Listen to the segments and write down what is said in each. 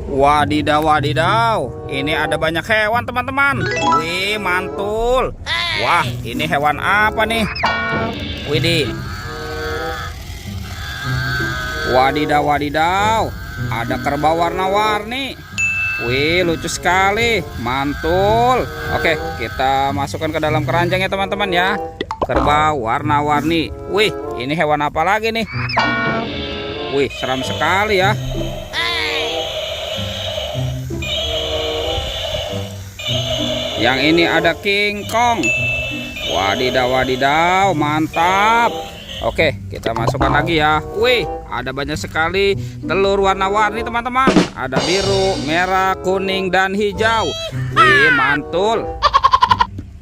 Wadidaw, wadidaw. Ini ada banyak hewan, teman-teman. Wih, mantul. Wah, ini hewan apa nih? Widih. Wadidaw, wadidaw. Ada kerbau warna-warni. Wih, lucu sekali. Mantul. Oke, kita masukkan ke dalam keranjang ya, teman-teman ya. Kerbau warna-warni. Wih, ini hewan apa lagi nih? Wih, seram sekali ya. Yang ini ada King Kong. Wadidaw, wadidaw, mantap. Oke, kita masukkan lagi ya. Wih, ada banyak sekali telur warna-warni, teman-teman. Ada biru, merah, kuning, dan hijau. Wih, mantul.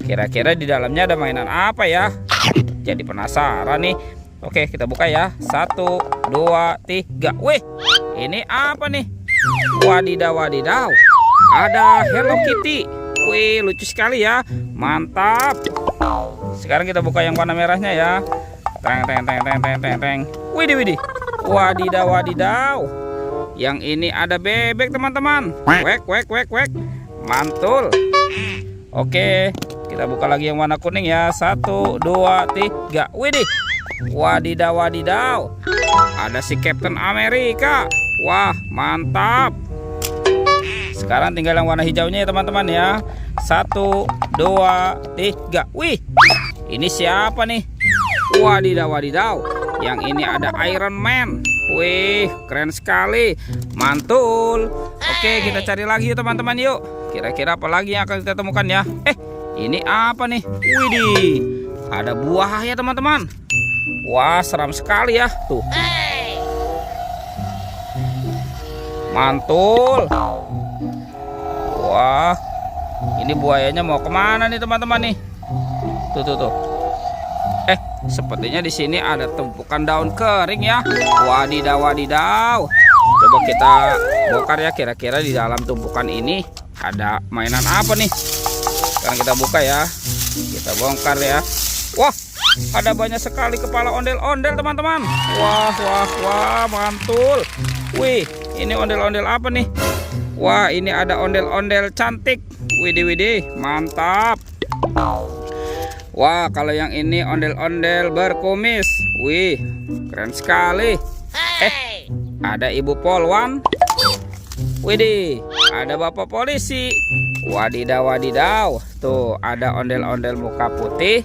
Kira-kira di dalamnya ada mainan apa ya? Jadi penasaran nih. Oke, kita buka ya. 1, 2, 3. Wih, ini apa nih? Wadidaw, wadidaw. Ada Hello Kitty. Wih, lucu sekali ya. Mantap. Sekarang kita buka yang warna merahnya ya. Teng teng teng teng teng teng teng. Widih, widih. Wadidaw, wadidaw. Yang ini ada bebek, teman-teman. Wek wek wek wek. Mantul. Oke, kita buka lagi yang warna kuning ya. 1, 2, 3. Widih. Wadidaw, wadidaw. Ada si Captain America. Wah, mantap. Sekarang tinggal yang warna hijaunya ya, teman-teman ya. 1, 2, 3. Wih, ini siapa nih? Wadidaw, wadidaw. Yang ini ada Iron Man. Wih, keren sekali. Mantul. Oke, kita cari lagi yuk, teman-teman yuk. Kira-kira apa lagi yang akan kita temukan ya? Ini apa nih? Widih, ada buah ya, teman-teman. Wah, seram sekali ya. Tuh. Mantul. Wah, ini buayanya mau kemana nih, teman-teman nih? Tuh, tuh, tuh. Sepertinya di sini ada tumpukan daun kering ya. Wadidaw, wadidaw. Coba kita bongkar ya. Kira-kira di dalam tumpukan ini ada mainan apa nih? Sekarang kita buka ya. Kita bongkar ya. Wah, ada banyak sekali kepala ondel-ondel, teman-teman. Wah, wah, wah, mantul. Wih, ini ondel-ondel apa nih? Wah, ini ada ondel-ondel cantik. Widih, widih, mantap. Wah, kalau yang ini ondel-ondel berkumis. Wih, keren sekali. Ada ibu polwan. Widih, ada bapak polisi. Wadidaw, wadidaw. Tuh, ada ondel-ondel muka putih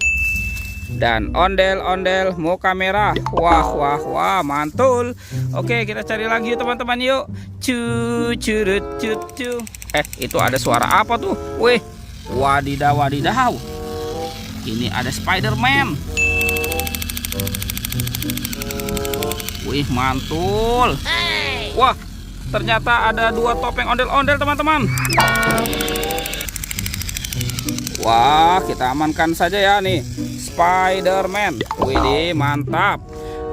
dan ondel-ondel muka merah. Wah, wah, wah, mantul. Oke, kita cari lagi yuk, teman-teman yuk. Curut, cu. Itu ada suara apa tuh? Wih, wadidaw, wadidaw. Ini ada Spider-Man. Wih, mantul. Wah, ternyata ada 2 topeng ondel-ondel, teman-teman. Wah, kita amankan saja ya nih. Spider-Man. Wih, mantap.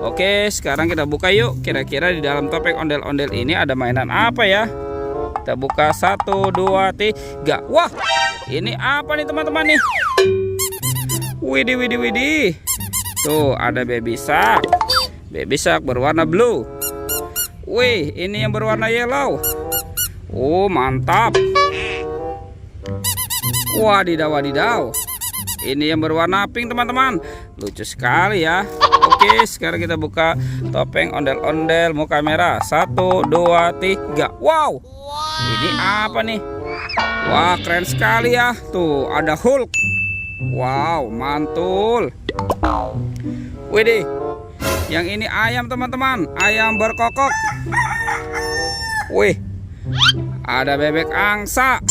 Oke, sekarang kita buka yuk. Kira-kira di dalam topeng ondel-ondel ini ada mainan apa ya? Kita buka 1, 2, 3. Wah, ini apa nih, teman-teman nih? Widih, widih, widih. Tuh, ada baby shark. Baby shark berwarna blue. Wih, ini yang berwarna yellow. Oh, mantap. Wadidaw, wadidaw. Ini yang berwarna pink, teman-teman. Lucu sekali ya. Oke, sekarang kita buka topeng ondel-ondel muka merah. 1, 2, 3. Wow, ini apa nih? Wah, keren sekali ya. Tuh, ada Hulk. Wow, mantul. Widih, yang ini ayam, teman-teman. Ayam berkokok. Wih, ada bebek angsa.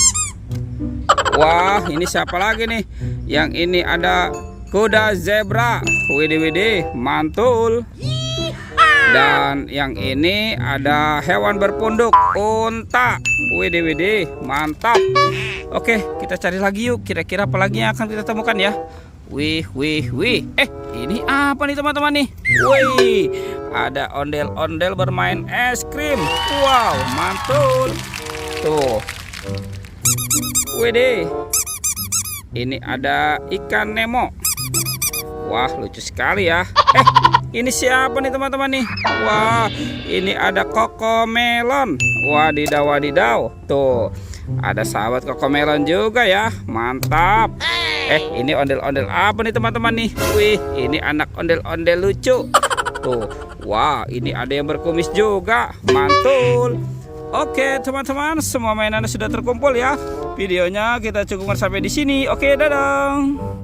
Wah, ini siapa lagi nih? Yang ini ada kuda zebra. Widih, widih, mantul. Dan yang ini ada hewan berpunduk, unta. Widih, widih, mantap. Oke, kita cari lagi yuk. Kira-kira apa lagi yang akan kita temukan ya? Wih, wih, wih. Ini apa nih, teman-teman nih? Wih, ada ondel-ondel bermain es krim. Wow, mantul. Tuh. Widih. Ini ada ikan Nemo. Wah, lucu sekali ya. Ini siapa nih teman-teman nih? Wah, ini ada Cocomelon. Wadidaw, wadidaw. Tuh, ada sahabat Cocomelon juga ya. Mantap. Ini ondel-ondel apa nih teman-teman nih? Wih, ini anak ondel-ondel lucu. Tuh, wah, ini ada yang berkumis juga. Mantul. Oke, teman-teman, semua mainannya sudah terkumpul ya. Videonya kita cukupkan sampai di sini. Oke, dadah.